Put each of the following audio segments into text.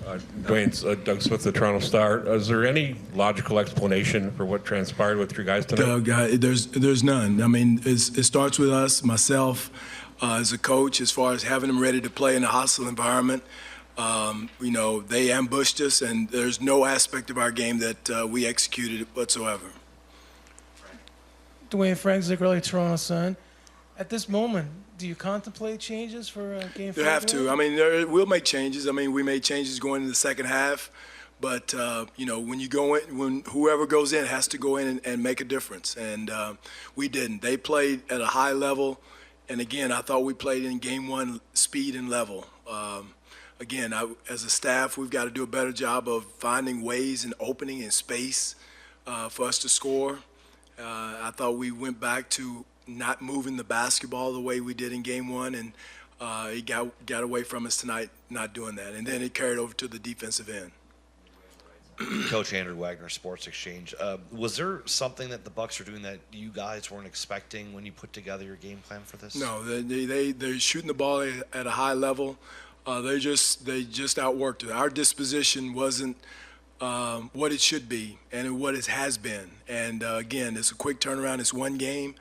Dwane, Doug Smith, the Toronto Star. Is there any logical explanation for what transpired with your guys tonight? Doug, there's none. I mean, it starts with us, myself, as a coach, as far as having them ready to play in a hostile environment. They ambushed us, and there's no aspect of our game that we executed whatsoever. Dwane, Frank Ziegler, Toronto Sun. At this moment, do you contemplate changes for Game 5? You have to. I mean, we'll make changes. I mean, we made changes going into the second half. But, when you go in, when whoever goes in has to go in and make a difference. And we didn't. They played at a high level. And, again, I thought we played in Game 1 speed and level. As a staff, we've got to do a better job of finding ways and opening and space for us to score. I thought we went back to not moving the basketball the way we did in Game 1, and it got away from us tonight not doing that. And then it carried over to the defensive end. Coach Andrew Wagner, Sports Exchange. Was there something that the Bucks are doing that you guys weren't expecting when you put together your game plan for this? No, they're shooting the ball at a high level. They just outworked it. Our disposition wasn't what it should be and what it has been. And again, it's a quick turnaround. It's one game.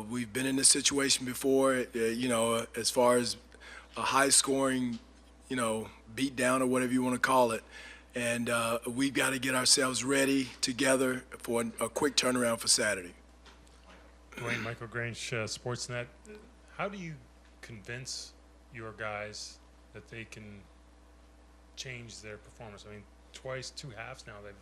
We've been in this situation before. As far as a high-scoring, beat down or whatever you want to call it. And we've got to get ourselves ready together for a quick turnaround for Saturday. Dwane, Michael Grange, Sportsnet. How do you convince your guys that they can change their performance? I mean, twice, 2 halves now, they've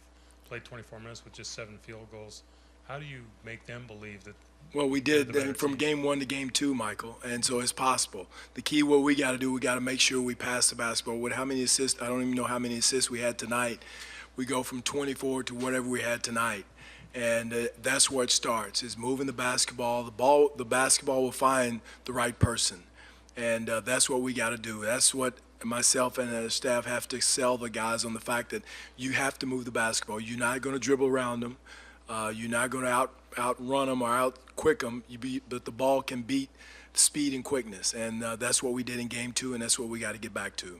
played 24 minutes with just 7 field goals. How do you make them believe that? Well, we did from Game 1 to Game 2, Michael, and so it's possible. The key, what we got to do, we got to make sure we pass the basketball. With how many assists, I don't even know how many assists we had tonight. We go from 24 to whatever we had tonight, and that's where it starts, is moving the basketball. The basketball will find the right person, and that's what we got to do. That's what myself and the staff have to sell the guys on, the fact that you have to move the basketball. You're not going to dribble around them. You're not going to outrun them or out-quick them, but the ball can beat speed and quickness. And that's what we did in Game 2, and that's what we got to get back to.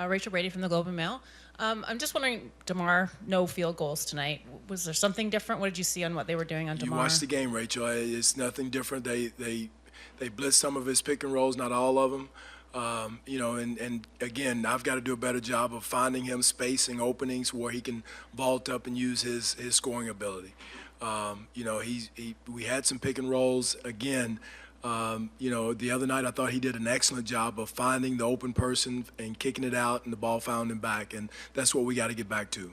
Rachel Brady from the Globe and Mail. I'm just wondering, DeMar, no field goals tonight. Was there something different? What did you see on what they were doing on DeMar? You watched the game, Rachel. It's nothing different. They blitzed some of his pick and rolls, not all of them. And again, I've got to do a better job of finding him spacing openings where he can vault up and use his scoring ability. We had some pick and rolls. Again, the other night I thought he did an excellent job of finding the open person and kicking it out, and the ball found him back. And that's what we got to get back to.